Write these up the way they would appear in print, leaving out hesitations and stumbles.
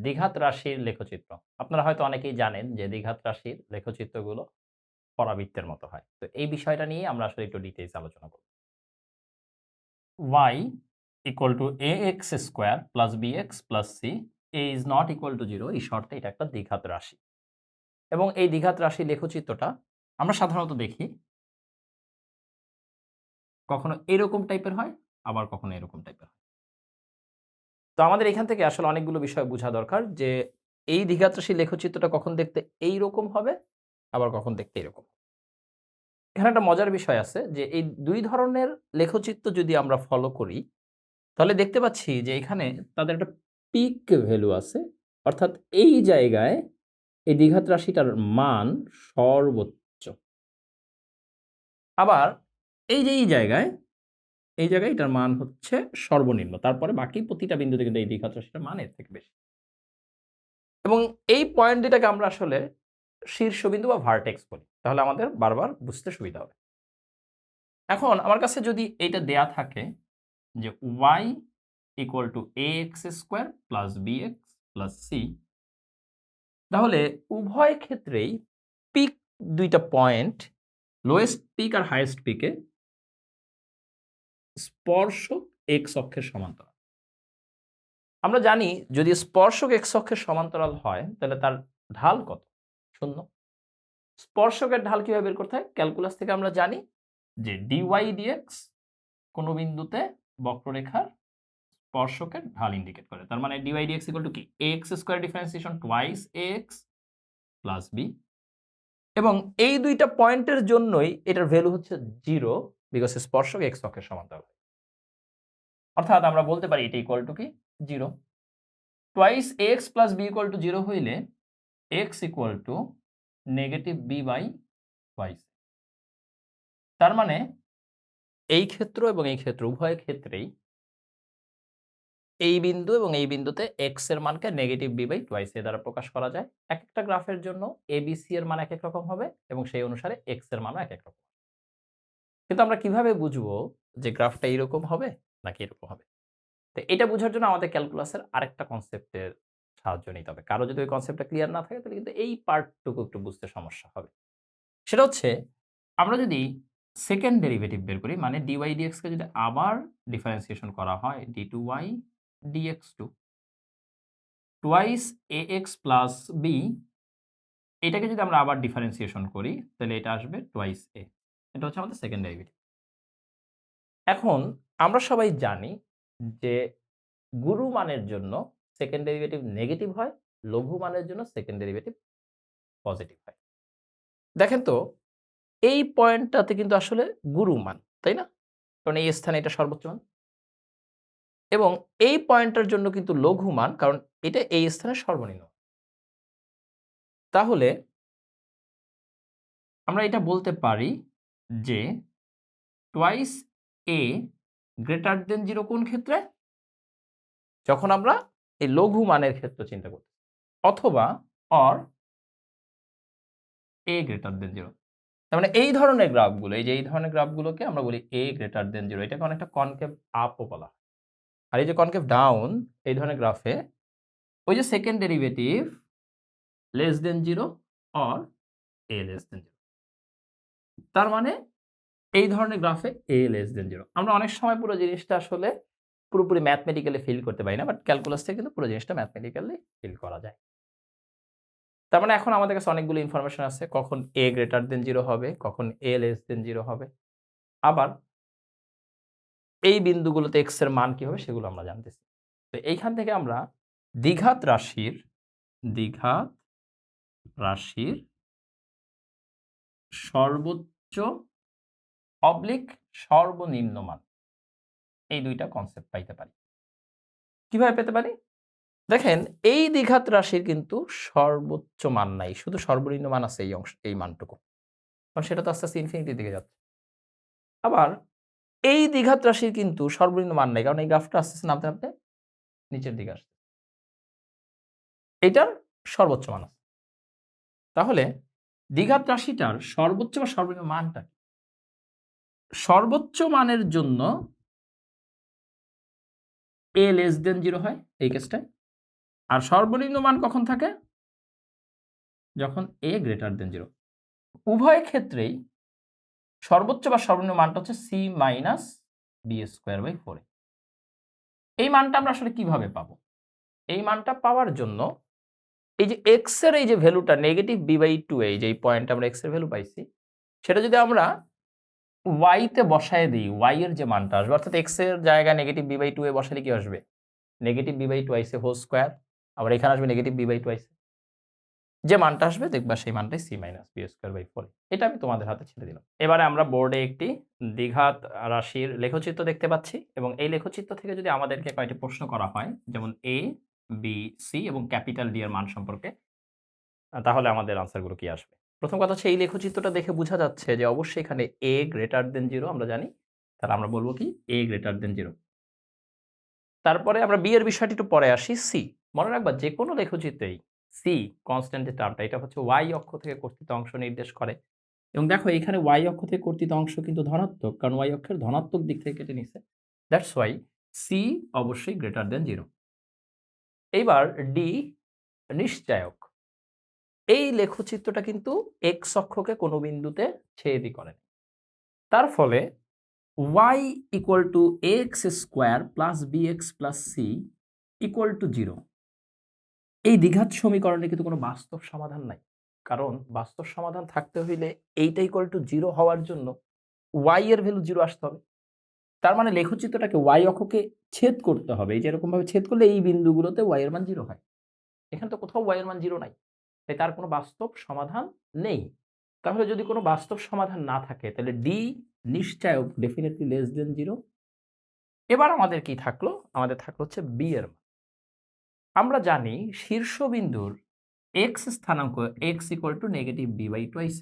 দ্বিঘাত রাশির লেখচিত্র। আপনারা হয়তো অনেকেই জানেন যে দ্বিঘাত রাশির লেখচিত্রগুলো পরাবৃত্তের মতো হয়। তো এই বিষয়টা নিয়ে আমরা আসলে একটু ডিটেইলস আলোচনা করব। y equal to ax square plus bx plus c a is not equal to 0 এই শর্তে এটা একটা দ্বিঘাত রাশি। এবং এই দ্বিঘাত রাশির লেখচিত্রটা আমরা সাধারণত দেখি কখনো এরকম টাইপের হয়, আবার কখনো এরকম টাইপের হয়। তো আমাদের এখান থেকে আসলে অনেকগুলো বিষয় বোঝা দরকার যে এই দ্বিঘাত রাশির লেখচিত্রটা কখন দেখতে এইরকম হবে, আবার কখন দেখতে এরকম। এখানে একটা মজার বিষয় আছে যে এই ২ ধরনের লেখচিত্র যদি আমরা ফলো করি, তাহলে দেখতে পাচ্ছি যে এখানে তাদের একটা পিক ভ্যালু আছে। অর্থাৎ এই জায়গায় এই দ্বিঘাত রাশিটার মান সর্বোচ্চ। আবার এই যে এই জায়গায় এটার মান হচ্ছে সর্বনিম্ন। তারপরে বাকি প্রতিটা বিন্দুতে কিন্তু এই দ্বিঘাত রাশিটার মান এর থেকে বেশি। এবং এই পয়েন্ট দুটাকে আমরা আসলে শীর্ষবিন্দু বা ভার্টেক্স বলি। তাহলে আমাদের বারবার বুঝতে সুবিধা হবে। এখন আমার কাছে যদি এইটা দেয়া থাকে যে y equal to ax square plus bx plus c, তাহলে উভয় ক্ষেত্রেই পিক দুইটা পয়েন্ট, লোয়েস্ট পিক আর হাইয়েস্ট পিকে স্পর্শক x অক্ষের সমান্তরাল। আমরা জানি যদি স্পর্শক x অক্ষের সমান্তরাল হয় তাহলে তার ঢাল কত? 0। স্পর্শকের ঢাল কিভাবে বের করতে হয়? ক্যালকুলাস থেকে আমরা জানি যে dy dx কোন বিন্দুতে বক্ররেখার স্পর্শকের ঢাল ইন্ডিকেট করে। তার মানে dy dx equal to কি? ax square differentiation twice ax plus b। এবং এই দুইটা পয়েন্টের জন্যই এটার ভ্যালু হচ্ছে 0 বিকজ স্পর্শক x অক্ষের সমান্তরাল। অর্থাৎ আমরা বলতে পারি এটা ইকুয়াল টু কি? 0। twice ax plus b equal to 0 হইলে x equal to negative b by twice। তার মানে এই ক্ষেত্র এবং এই ক্ষেত্র উভয় ক্ষেত্রেই এই বিন্দু এবং এই বিন্দুতে x এর মানকে নেগেটিভ b বাই টুয়াইস এ দ্বারা প্রকাশ করা যায়। একেকটা গ্রাফের জন্য ABC এর মান একেক রকম হবে এবং সেই অনুসারে x এর মানও একেক রকম। কিন্তু আমরা কিভাবে বুঝবো যে গ্রাফটা এরকম হবে নাকি এরকম হবে? তো এটা বোঝার জন্য আমাদের ক্যালকুলাসের আরেকটা কনসেপ্টের সাহায্য নিতে হবে। কারো যদি ওই কনসেপ্টটা ক্লিয়ার না থাকে তাহলে কিন্তু এই পার্টটুকু একটু বুঝতে সমস্যা হবে। সেটা হচ্ছে আমরা যদি সেকেন্ড ডেরিভেটিভ বের করি, মানে dy dx কে যদি আবার ডিফারেন্সিয়েশন করা হয় d2y dx2 twice ax plus b, এটাকে যদি আমরা আবার ডিফারেন্সিয়েশন করি তাহলে এটা আসবে twice a। এটা হচ্ছে আমাদের সেকেন্ড ডেরিভেটিভ। এখন আমরা সবাই জানি যে গুরু মানের জন্য সেকেন্ড ডেরিভেটিভ নেগেটিভ হয়, লঘু মানের জন্য সেকেন্ড ডেরিভেটিভ পজিটিভ হয়। দেখেন তো এই পয়েন্টটাতে কিন্তু আসলে গুরু মান, তাই না? কারণ এই স্থানে এটা সর্বোচ্চ মান। এবং এই পয়েন্টটার জন্য কিন্তু লঘু মান, কারণ এটা এই স্থানে সর্বনিম্ন। তাহলে আমরা এটা বলতে পারি যে টুয়াইস a গ্রেটার দেন 0 কোন ক্ষেত্রে? যখন আমরা এই লঘু মানের ক্ষেত্র চিন্তা করছি, অথবা অর a গ্রেটার দেন 0। তার মানে এই ধরনের গ্রাফগুলো, এই যে এই ধরনের গ্রাফগুলোকে আমরা বলি a গ্রেটার দেন 0। এটাকে অনেকটা কনকেভ আপও বলা হয়। আর এই যে কনকেভ ডাউন, এই ধরনের গ্রাফে ওই যে second derivative less than 0 or a less than 0। তার মানে এই ধরনের গ্রাফে a লেস দেন 0। আমরা অনেক সময় পুরো জিনিসটা আসলে পুরোপুরি ম্যাথমেটিক্যালি ফিল করতে পারি না, বাট ক্যালকুলাস থেকে কিন্তু পুরো জিনিসটা ম্যাথমেটিক্যালি ফিল করা যায়। তার মানে এখন আমাদের কাছে অনেকগুলো ইনফরমেশন আছে কখন a গ্রেটার দেন 0 হবে, কখন a লেস দেন 0 হবে। আবার এই বিন্দুগুলোতে x এর মান কি হবে সেগুলো আমরা জানতেছি। তো এইখান থেকে আমরা দ্বিঘাত রাশির সর্বোচ্চ অবলিক সর্বনিম্ন মান, এই দুইটা কনসেপ্ট পাইতে পারি। কিভাবে পেতে পারি? দেখেন এই দ্বিঘাত রাশির কিন্তু সর্বোচ্চ মান নাই, শুধু সর্বনিম্ন মান আছে এই মানটুকু। কারণ সেটা তো আস্তে আস্তে ইনফিনিটির দিকে যাচ্ছে। আবার এই দ্বিঘাত রাশির কিন্তু সর্বনিম্ন মান নাই, কারণ এই গ্রাফটা আস্তে আস্তে নামতে নামতে নিচের দিকে আসছে। এটার সর্বোচ্চ মান আছে। তাহলে দ্বিঘাত রাশিটার সর্বোচ্চ বা সর্বনিম্ন মানটা কি? সর্বোচ্চ মানের জন্য a লেস দেন 0 হয় এই কেসটায়, আর সর্বনিম্ন মান কখন থাকে? যখন a গ্রেটার দেন 0। উভয় ক্ষেত্রেই সর্বোচ্চ বা সর্বনিম্ন মানটা হচ্ছে c minus B square by 4। এই মানটা আমরা আসলে কিভাবে পাবো? এই মানটা পাওয়ার জন্য এই যে x এর এই যে ভ্যালুটা নেগেটিভ b/2 এই যে এই পয়েন্টে আমরা x এর ভ্যালু পাইছি, সেটা যদি আমরা y তে বসায় দিই, y এর যে মানটা আসবে অর্থাৎ x এর জায়গায় নেগেটিভ b/2 এ বসালে কি আসবে? Negative b/2 whole square. আবার এখানে আসবে নেগেটিভ b/2। যে মানটা আসবে দেখবা সেই মানটাই c minus B square by 4। এটা আমি তোমাদের হাতে ছেড়ে দিলাম। এবারে আমরা বোর্ডে একটি দ্বিঘাত রাশির লেখচিত্র দেখতে পাচ্ছি এবং এই লেখচিত্র থেকে যদি আমাদেরকে কয়েকটি প্রশ্ন করা হয়, যেমন a, b, c এবং ক্যাপিটাল D এর মান সম্পর্কে, তাহলে আমাদের আনসারগুলো কি আসবে? প্রথম কথা হচ্ছে এই লেখচিত্রটা দেখে বোঝা যাচ্ছে যে অবশ্যই এখানে a গ্রেটার দেন 0 আমরা জানি। তাহলে আমরা বলব কি a গ্রেটার দেন 0। তারপরে আমরা b এর বিষয়টি একটু পরে আসি। c মনে রাখবা যে কোনো লেখচিত্রেই c কনস্ট্যান্ট যে টার্মটা এটা হচ্ছে y অক্ষ থেকে কর্তৃত অংশ নির্দেশ করে। এবং দেখো এখানে y অক্ষ থেকে কর্তৃত অংশ কিন্তু ধনাত্মক, কারণ y অক্ষের ধনাত্মক দিক থেকে কেটে নিছে। দ্যাটস ওয়াই c অবশ্যই গ্রেটার দেন 0। এইবার d নিশ্চায়ক। এই লেখচিত্রটা কিন্তু x অক্ষকে কোনো বিন্দুতে ছেদই করে না। তার ফলে y equal to ax square plus bx plus c equal to 0। এই দ্বিঘাত সমীকরণে কিন্তু কোনো বাস্তব সমাধান নাই। কারণ বাস্তব সমাধান থাকতে হইলে এইটা ইকুয়াল টু 0 হওয়ার জন্য y এর ভ্যালু 0 আসতে হবে। তার মানে লেখচিত্রটাকে y অক্ষকে ছেদ করতে হবে। এই যে এরকমভাবে ছেদ করলে এই বিন্দুগুলোতে y এর মান 0 হয়। এখানে তো কোথাও y এর মান 0 নাই। তাই তার কোনো বাস্তব সমাধান নেই। তাহলে যদি কোনো বাস্তব সমাধান না থাকে তাহলে d নিশ্চয়ক ডেফিনিটলি লেস দেন 0। এবার আমাদের কি থাকলো? আমাদের থাকলো হচ্ছে b এর মান। আমরা জানি শীর্ষবিন্দুর x স্থানাঙ্ক x equal to negative b/2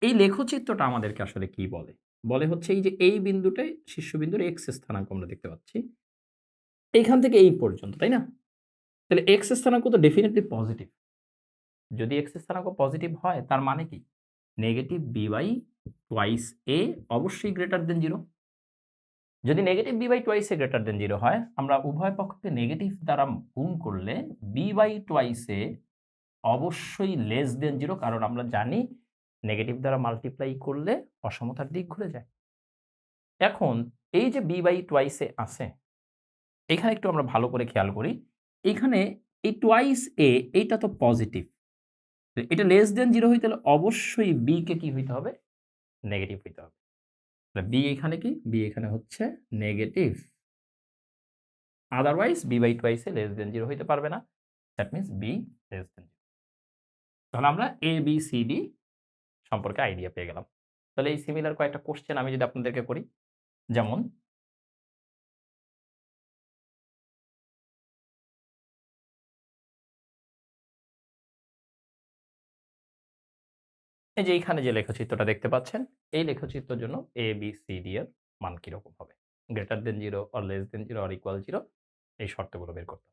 এই লেখচিত্রটা আমাদেরকে আসলে কি বলে? বলে হচ্ছে এই যে এই বিন্দুটায় শীর্ষবিন্দুর x স্থানাঙ্ক আমরা দেখতে পাচ্ছি। এইখান থেকে এই পর্যন্ত, তাই না? তাহলে x স্থানাঙ্ক তো ডেফিনিটলি পজিটিভ। যদি x স্থানাঙ্ক পজিটিভ হয় তার মানে কি? নেগেটিভ b/2 অবশ্যই গ্রেটার দেন 0। যদি নেগেটিভ b/2 গ্রেটার দেন 0 হয়, আমরা উভয় পক্ষকে নেগেটিভ দ্বারা গুণ করলে b/2 অবশ্যই লেস দেন 0, কারণ আমরা জানি নেগেটিভ দ্বারা মাল্টিপ্লাই করলে অসমতার দিক ঘুরে যায়। এখন এই যে b/2 আছে, এখানে একটু আমরা ভালো করে খেয়াল করি। এখানে এই টুয়াইস এইটা তো পজিটিভ। এটা লেস দেন 0 হইতে হলে অবশ্যই b কে কি হইতে হবে? নেগেটিভ হইতে হবে। তাহলে b এখানে কি? b এখানে হচ্ছে negative. Otherwise b/2 less than 0 হইতে পারবে না। That means b less than 0। তাহলে আমরা a b c d সম্পর্কে আইডিয়া পেয়ে গেলাম। তাহলে এই সিমিলার কয়েকটা কোশ্চেন আমি যদি আপনাদেরকে করি, যেমন এই যে এইখানে যে লেখচিত্রটা দেখতে পাচ্ছেন, এই লেখচিত্রের জন্য a b c d এর মান কিরকম হবে? Greater than 0 or less than 0 or equal 0 এই শর্তগুলো বের করতে হবে।